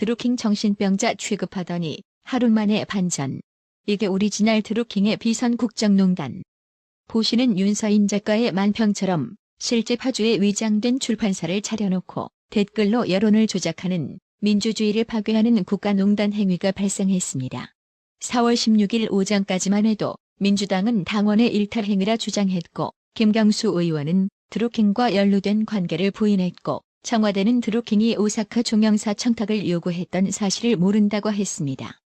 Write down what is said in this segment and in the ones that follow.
드루킹 정신병자 취급하더니 하루 만에 반전. 이게 오리지널 드루킹의 비선 국정농단. 보시는 윤서인 작가의 만평처럼 실제 파주에 위장된 출판사를 차려놓고 댓글로 여론을 조작하는 민주주의를 파괴하는 국가농단 행위가 발생했습니다. 4월 16일 오전까지만 해도 민주당은 당원의 일탈 행위라 주장했고 김경수 의원은 드루킹과 연루된 관계를 부인했고 청와대는 드루킹이 오사카 종영사 청탁을 요구했던 사실을 모른다고 했습니다.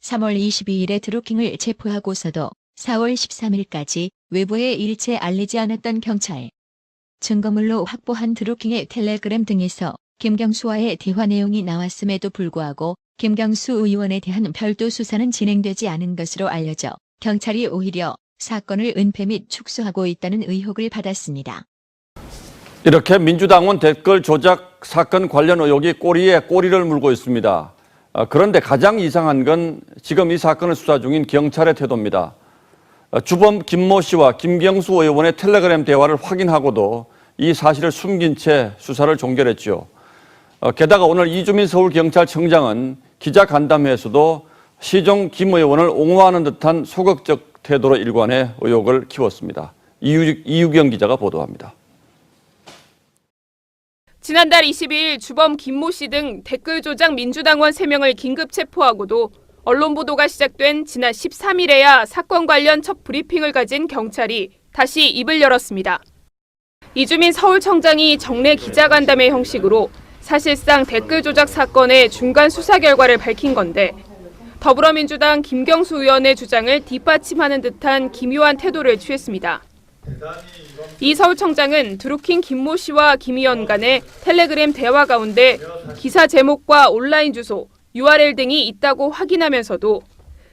3월 22일에 드루킹을 체포하고서도 4월 13일까지 외부에 일체 알리지 않았던 경찰. 증거물로 확보한 드루킹의 텔레그램 등에서 김경수와의 대화 내용이 나왔음에도 불구하고 김경수 의원에 대한 별도 수사는 진행되지 않은 것으로 알려져 경찰이 오히려 사건을 은폐 및 축소하고 있다는 의혹을 받았습니다. 이렇게 민주당원 댓글 조작 사건 관련 의혹이 꼬리에 꼬리를 물고 있습니다. 그런데 가장 이상한 건 지금 이 사건을 수사 중인 경찰의 태도입니다. 주범 김모 씨와 김경수 의원의 텔레그램 대화를 확인하고도 이 사실을 숨긴 채 수사를 종결했죠. 게다가 오늘 이주민 서울경찰청장은 기자간담회에서도 시종 김 의원을 옹호하는 듯한 소극적 태도로 일관해 의혹을 키웠습니다. 이유경 기자가 보도합니다. 지난달 22일 주범 김모 씨 등 댓글 조작 민주당원 3명을 긴급 체포하고도 언론 보도가 시작된 지난 13일에야 사건 관련 첫 브리핑을 가진 경찰이 다시 입을 열었습니다. 이주민 서울청장이 정례 기자간담회 형식으로 사실상 댓글 조작 사건의 중간 수사 결과를 밝힌 건데 더불어민주당 김경수 의원의 주장을 뒷받침하는 듯한 기묘한 태도를 취했습니다. 이 서울청장은 드루킹 김모 씨와 김 의원 간의 텔레그램 대화 가운데 기사 제목과 온라인 주소, URL 등이 있다고 확인하면서도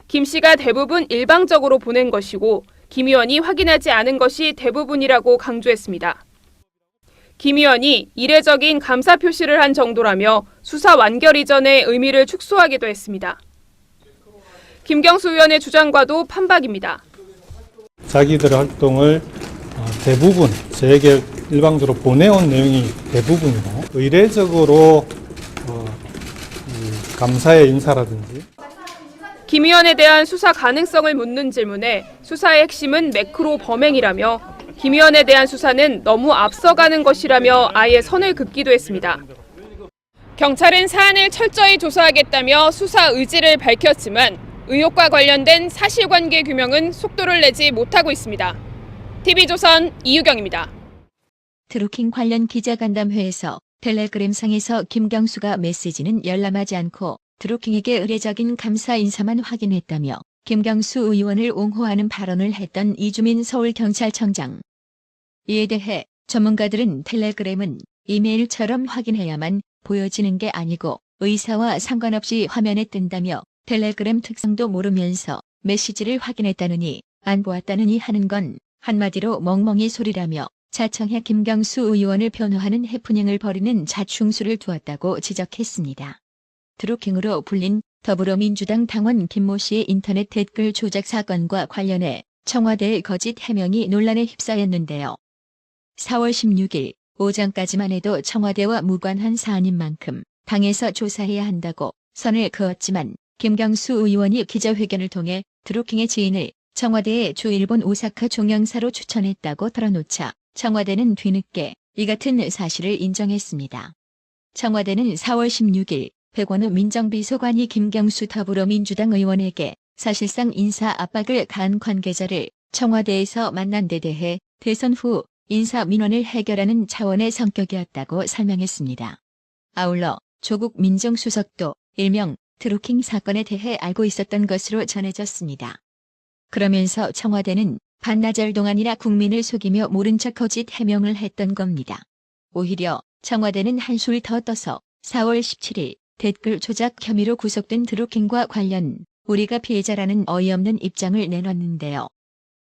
김 씨가 대부분 일방적으로 보낸 것이고 김 의원이 확인하지 않은 것이 대부분이라고 강조했습니다. 김 의원이 이례적인 감사 표시를 한 정도라며 수사 완결 이전의 의미를 축소하기도 했습니다. 김경수 의원의 주장과도 판박입니다. 자기들의 활동을 대부분 저에게 일방적으로 보내온 내용이 대부분이고 의례적으로 감사의 인사라든지 김 의원에 대한 수사 가능성을 묻는 질문에 수사의 핵심은 매크로 범행이라며 김 의원에 대한 수사는 너무 앞서가는 것이라며 아예 선을 긋기도 했습니다. 경찰은 사안을 철저히 조사하겠다며 수사 의지를 밝혔지만 의혹과 관련된 사실관계 규명은 속도를 내지 못하고 있습니다. TV조선 이유경입니다. 드루킹 관련 기자간담회에서 텔레그램상에서 김경수가 메시지는 열람하지 않고 드루킹에게 의례적인 감사 인사만 확인했다며 김경수 의원을 옹호하는 발언을 했던 이주민 서울경찰청장. 이에 대해 전문가들은 텔레그램은 이메일처럼 확인해야만 보여지는 게 아니고 의사와 상관없이 화면에 뜬다며 텔레그램 특성도 모르면서 메시지를 확인했다느니 안 보았다느니 하는 건 한마디로 멍멍이 소리라며 자청해 김경수 의원을 변호하는 해프닝을 벌이는 자충수를 두었다고 지적했습니다. 드루킹으로 불린 더불어민주당 당원 김모 씨의 인터넷 댓글 조작 사건과 관련해 청와대의 거짓 해명이 논란에 휩싸였는데요. 4월 16일 오전까지만 해도 청와대와 무관한 사안인 만큼 당에서 조사해야 한다고 선을 그었지만 김경수 의원이 기자회견을 통해 드루킹의 지인을 청와대의 주일본 오사카 종영사로 추천했다고 털어놓자 청와대는 뒤늦게 이 같은 사실을 인정했습니다. 청와대는 4월 16일 백원우 민정비서관이 김경수 더불어민주당 의원에게 사실상 인사 압박을 가한 관계자를 청와대에서 만난 데 대해 대선 후 인사 민원을 해결하는 차원의 성격이었다고 설명했습니다. 아울러 조국 민정수석도 일명 드루킹 사건에 대해 알고 있었던 것으로 전해졌습니다. 그러면서 청와대는 반나절 동안이나 국민을 속이며 모른 척 거짓 해명을 했던 겁니다. 오히려 청와대는 한술 더 떠서 4월 17일 댓글 조작 혐의로 구속된 드루킹과 관련 우리가 피해자라는 어이없는 입장을 내놨는데요.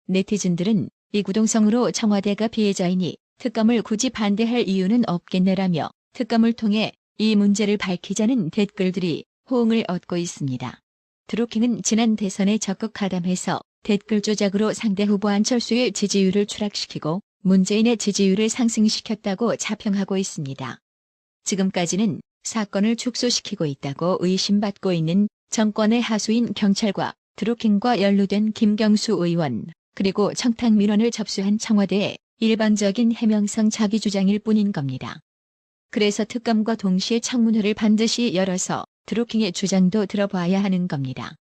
네티즌들은 이구동성으로 청와대가 피해자이니 특검을 굳이 반대할 이유는 없겠네라며 특검을 통해 이 문제를 밝히자는 댓글들이 호응을 얻고 있습니다. 드루킹은 지난 대선에 적극 가담해서 댓글 조작으로 상대 후보 안철수의 지지율을 추락시키고 문재인의 지지율을 상승시켰다고 자평하고 있습니다. 지금까지는 사건을 축소시키고 있다고 의심받고 있는 정권의 하수인 경찰과 드루킹과 연루된 김경수 의원, 그리고 청탁 민원을 접수한 청와대의 일반적인 해명성 자기 주장일 뿐인 겁니다. 그래서 특검과 동시에 청문회를 반드시 열어서 드루킹의 주장도 들어봐야 하는 겁니다.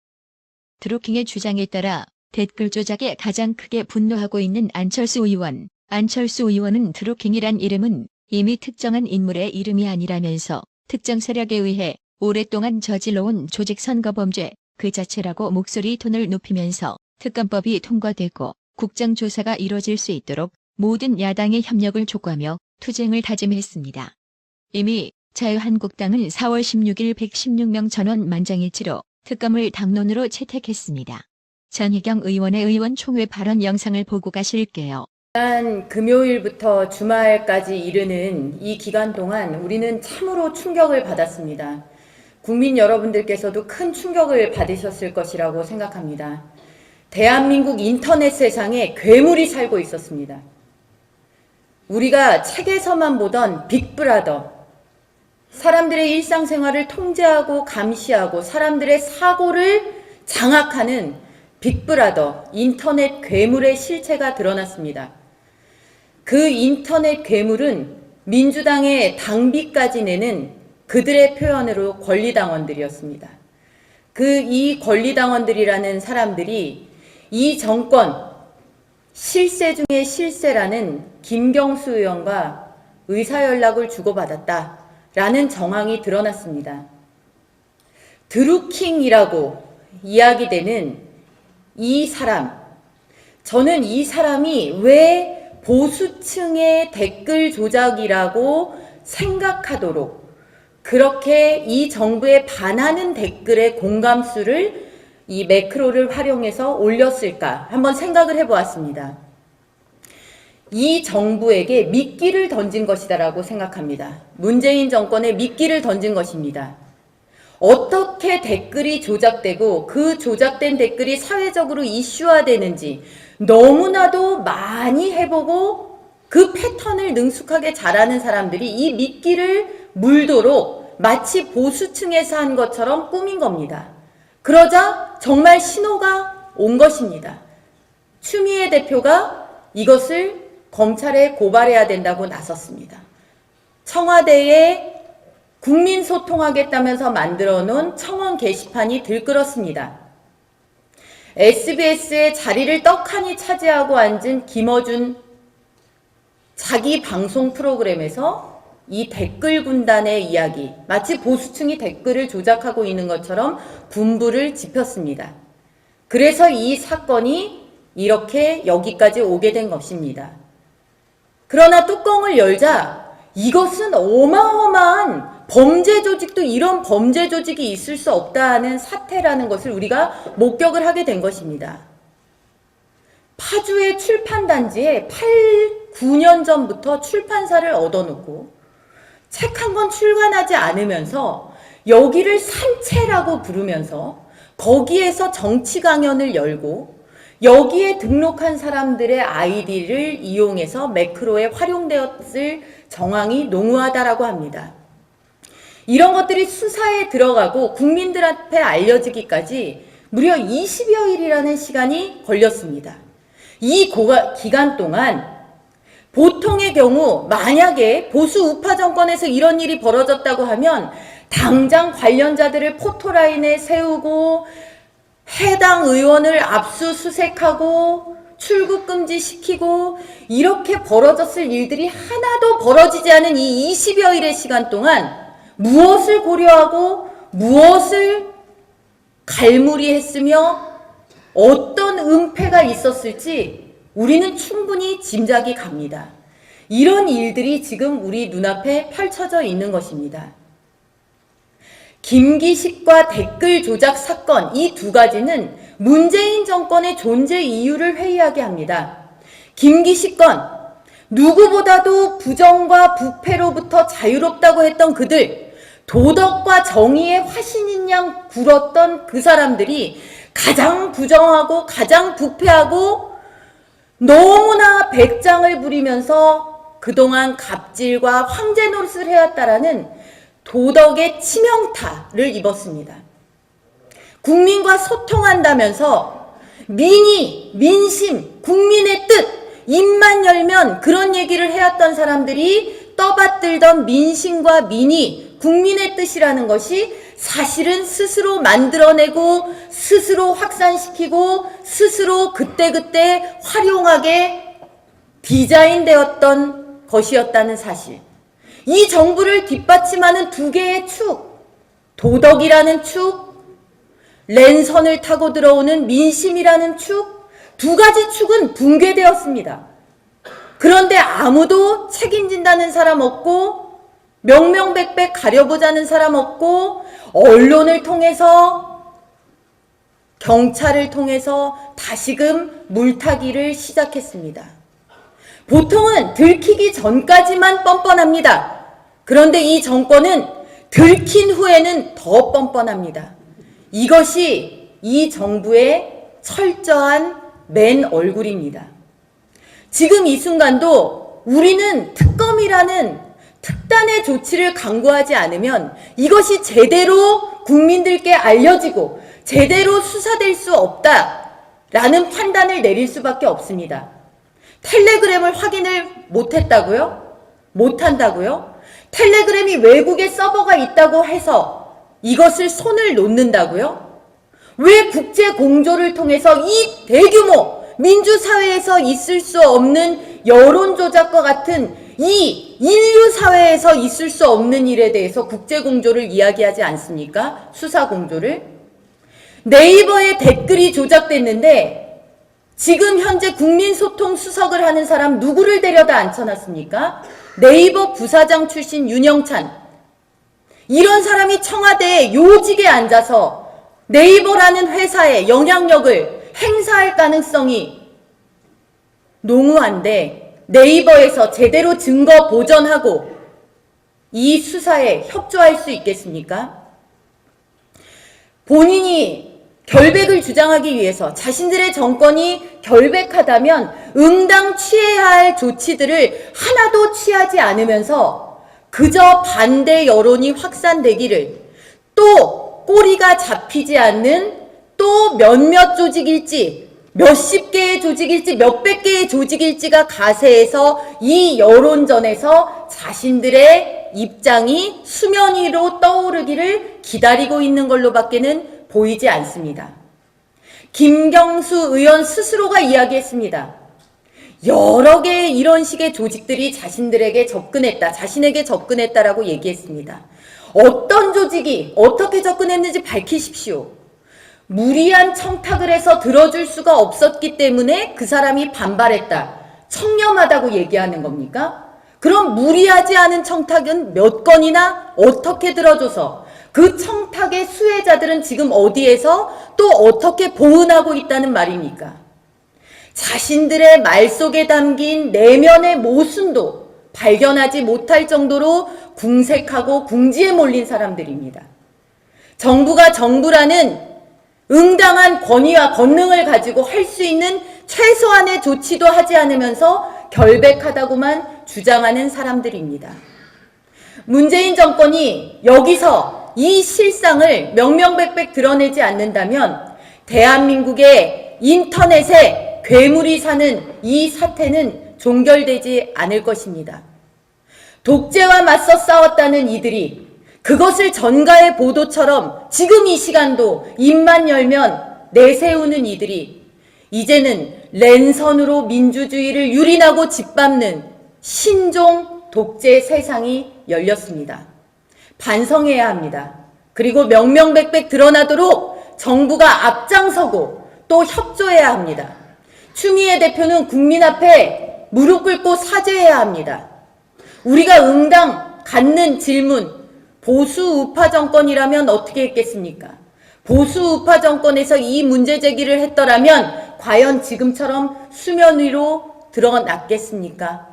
드루킹의 주장에 따라 댓글 조작에 가장 크게 분노하고 있는 안철수 의원. 안철수 의원은 드루킹이란 이름은 이미 특정한 인물의 이름이 아니라면서 특정 세력에 의해 오랫동안 저질러온 조직선거범죄 그 자체라고 목소리 톤을 높이면서 특검법이 통과되고 국정조사가 이뤄질 수 있도록 모든 야당의 협력을 촉구하며 투쟁을 다짐했습니다. 이미 자유한국당은 4월 16일 116명 전원 만장일치로 특검을 당론으로 채택했습니다. 전희경 의원의 의원총회 발언 영상을 보고 가실게요. 지난 금요일부터 주말까지 이르는 이 기간 동안 우리는 참으로 충격을 받았습니다. 국민 여러분들께서도 큰 충격을 받으셨을 것이라고 생각합니다. 대한민국 인터넷 세상에 괴물이 살고 있었습니다. 우리가 책에서만 보던 빅브라더, 사람들의 일상생활을 통제하고 감시하고 사람들의 사고를 장악하는 빅브라더, 인터넷 괴물의 실체가 드러났습니다. 그 인터넷 괴물은 민주당의 당비까지 내는 그들의 표현으로 권리당원들이었습니다. 이 권리당원들이라는 사람들이 이 정권 실세 중에 실세라는 김경수 의원과 의사연락을 주고받았다라는 정황이 드러났습니다. 드루킹이라고 이야기되는 이 사람, 저는 이 사람이 왜 보수층의 댓글 조작이라고 생각하도록 그렇게 이 정부에 반하는 댓글의 공감수를 이 매크로를 활용해서 올렸을까 한번 생각을 해보았습니다. 이 정부에게 미끼를 던진 것이다라고 생각합니다. 문재인 정권에 미끼를 던진 것입니다. 어떻게 댓글이 조작되고 그 조작된 댓글이 사회적으로 이슈화되는지 너무나도 많이 해보고 그 패턴을 능숙하게 잘하는 사람들이 이 미끼를 물도록 마치 보수층에서 한 것처럼 꾸민 겁니다. 그러자 정말 신호가 온 것입니다. 추미애 대표가 이것을 검찰에 고발해야 된다고 나섰습니다. 청와대에 국민 소통하겠다면서 만들어 놓은 청원 게시판이 들끓었습니다. SBS의 자리를 떡하니 차지하고 앉은 김어준 자기 방송 프로그램에서 이 댓글 군단의 이야기, 마치 보수층이 댓글을 조작하고 있는 것처럼 분부를 짚었습니다. 그래서 이 사건이 이렇게 여기까지 오게 된 것입니다. 그러나 뚜껑을 열자 이것은 어마어마한 범죄 조직도 이런 범죄 조직이 있을 수 없다는 사태라는 것을 우리가 목격을 하게 된 것입니다. 파주의 출판단지에 9년 전부터 출판사를 얻어놓고 책 한 권 출간하지 않으면서 여기를 산채라고 부르면서 거기에서 정치 강연을 열고 여기에 등록한 사람들의 아이디를 이용해서 매크로에 활용되었을 정황이 농후하다라고 합니다. 이런 것들이 수사에 들어가고 국민들 앞에 알려지기까지 무려 20여일이라는 시간이 걸렸습니다. 이 기간 동안 보통의 경우 만약에 보수 우파 정권에서 이런 일이 벌어졌다고 하면 당장 관련자들을 포토라인에 세우고 해당 의원을 압수수색하고 출국 금지시키고 이렇게 벌어졌을 일들이 하나도 벌어지지 않은 이 20여일의 시간 동안 무엇을 고려하고 무엇을 갈무리했으며 어떤 은폐가 있었을지 우리는 충분히 짐작이 갑니다. 이런 일들이 지금 우리 눈앞에 펼쳐져 있는 것입니다. 김기식과 댓글 조작 사건, 이 두 가지는 문재인 정권의 존재 이유를 회의하게 합니다. 김기식 건 누구보다도 부정과 부패로부터 자유롭다고 했던 그들, 도덕과 정의의 화신인 양 굴었던 그 사람들이 가장 부정하고 가장 부패하고 너무나 백장을 부리면서 그동안 갑질과 황제 노릇을 해왔다라는 도덕의 치명타를 입었습니다. 국민과 소통한다면서 민의, 민심, 국민의 뜻, 입만 열면 그런 얘기를 해왔던 사람들이 떠받들던 민심과 민의, 국민의 뜻이라는 것이 사실은 스스로 만들어내고 스스로 확산시키고 스스로 그때그때 활용하게 디자인되었던 것이었다는 사실. 이 정부를 뒷받침하는 두 개의 축, 도덕이라는 축, 랜선을 타고 들어오는 민심이라는 축, 두 가지 축은 붕괴되었습니다. 그런데 아무도 책임진다는 사람 없고 명명백백 가려보자는 사람 없고 언론을 통해서 경찰을 통해서 다시금 물타기를 시작했습니다. 보통은 들키기 전까지만 뻔뻔합니다. 그런데 이 정권은 들킨 후에는 더 뻔뻔합니다. 이것이 이 정부의 철저한 맨 얼굴입니다. 지금 이 순간도 우리는 특검이라는 특단의 조치를 강구하지 않으면 이것이 제대로 국민들께 알려지고 제대로 수사될 수 없다라는 판단을 내릴 수밖에 없습니다. 텔레그램을 확인을 못했다고요? 못한다고요? 텔레그램이 외국에 서버가 있다고 해서 이것을 손을 놓는다고요? 왜 국제 공조를 통해서 이 대규모 민주사회에서 있을 수 없는 여론조작과 같은 이 인류사회에서 있을 수 없는 일에 대해서 국제 공조를 이야기하지 않습니까? 수사 공조를. 네이버에 댓글이 조작됐는데 지금 현재 국민소통 수석을 하는 사람 누구를 데려다 앉혀놨습니까? 네이버 부사장 출신 윤영찬. 이런 사람이 청와대에 요직에 앉아서 네이버라는 회사의 영향력을 행사할 가능성이 농후한데 네이버에서 제대로 증거 보전하고 이 수사에 협조할 수 있겠습니까? 본인이 결백을 주장하기 위해서 자신들의 정권이 결백하다면 응당 취해야 할 조치들을 하나도 취하지 않으면서 그저 반대 여론이 확산되기를 또 꼬리가 잡히지 않는 또 몇몇 조직일지 몇십 개의 조직일지 몇백 개의 조직일지가 가세해서 이 여론전에서 자신들의 입장이 수면 위로 떠오르기를 기다리고 있는 걸로밖에는 보이지 않습니다. 김경수 의원 스스로가 이야기했습니다. 여러 개의 이런 식의 조직들이 자신들에게 접근했다, 자신에게 접근했다라고 얘기했습니다. 어떤 조직이 어떻게 접근했는지 밝히십시오. 무리한 청탁을 해서 들어줄 수가 없었기 때문에 그 사람이 반발했다. 청렴하다고 얘기하는 겁니까? 그럼 무리하지 않은 청탁은 몇 건이나 어떻게 들어줘서 그 청탁의 수혜자들은 지금 어디에서 또 어떻게 보은하고 있다는 말입니까? 자신들의 말 속에 담긴 내면의 모순도 발견하지 못할 정도로 궁색하고 궁지에 몰린 사람들입니다. 정부가 정부라는 응당한 권위와 권능을 가지고 할 수 있는 최소한의 조치도 하지 않으면서 결백하다고만 주장하는 사람들입니다. 문재인 정권이 여기서 이 실상을 명명백백 드러내지 않는다면 대한민국의 인터넷에 괴물이 사는 이 사태는 종결되지 않을 것입니다. 독재와 맞서 싸웠다는 이들이 그것을 전가의 보도처럼 지금 이 시간도 입만 열면 내세우는 이들이 이제는 랜선으로 민주주의를 유린하고 짓밟는 신종 독재 세상이 열렸습니다. 반성해야 합니다. 그리고 명명백백 드러나도록 정부가 앞장서고 또 협조해야 합니다. 추미애 대표는 국민 앞에 무릎 꿇고 사죄해야 합니다. 우리가 응당 갖는 질문, 보수 우파 정권이라면 어떻게 했겠습니까? 보수 우파 정권에서 이 문제 제기를 했더라면 과연 지금처럼 수면 위로 드러났겠습니까?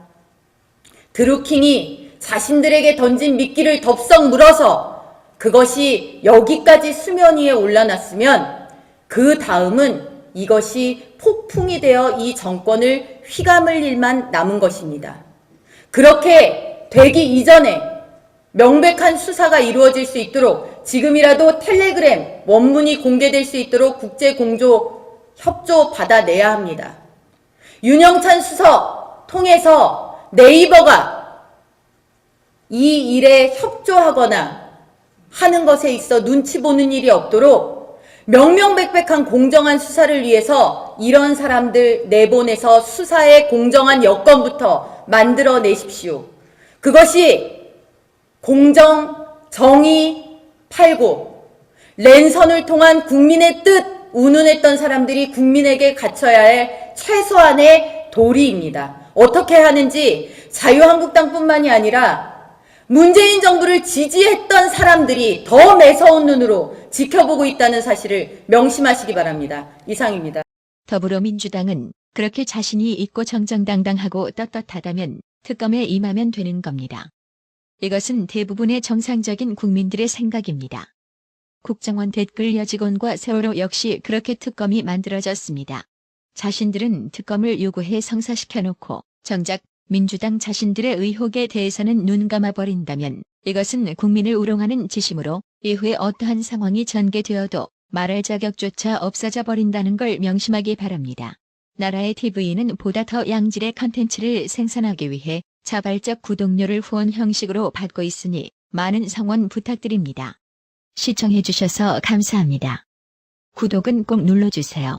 드루킹이 자신들에게 던진 미끼를 덥석 물어서 그것이 여기까지 수면 위에 올라놨으면 그 다음은 이것이 폭풍이 되어 이 정권을 휘감을 일만 남은 것입니다. 그렇게 되기 이전에 명백한 수사가 이루어질 수 있도록 지금이라도 텔레그램 원문이 공개될 수 있도록 국제공조 협조 받아내야 합니다. 윤영찬 수석 통해서 네이버가 이 일에 협조하거나 하는 것에 있어 눈치 보는 일이 없도록 명명백백한 공정한 수사를 위해서 이런 사람들 내보내서 수사의 공정한 여건부터 만들어내십시오. 그것이 공정, 정의, 팔고 랜선을 통한 국민의 뜻 운운했던 사람들이 국민에게 갖춰야 할 최소한의 도리입니다. 어떻게 하는지 자유한국당뿐만이 아니라 문재인 정부를 지지했던 사람들이 더 매서운 눈으로 지켜보고 있다는 사실을 명심하시기 바랍니다. 이상입니다. 더불어민주당은 그렇게 자신이 있고 정정당당하고 떳떳하다면 특검에 임하면 되는 겁니다. 이것은 대부분의 정상적인 국민들의 생각입니다. 국정원 댓글 여직원과 세월호 역시 그렇게 특검이 만들어졌습니다. 자신들은 특검을 요구해 성사시켜놓고 정작 민주당 자신들의 의혹에 대해서는 눈 감아버린다면 이것은 국민을 우롱하는 지심으로 이후에 어떠한 상황이 전개되어도 말할 자격조차 없어져 버린다는 걸 명심하기 바랍니다. 나라의 TV는 보다 더 양질의 컨텐츠를 생산하기 위해 자발적 구독료를 후원 형식으로 받고 있으니 많은 성원 부탁드립니다. 시청해주셔서 감사합니다. 구독은 꼭 눌러주세요.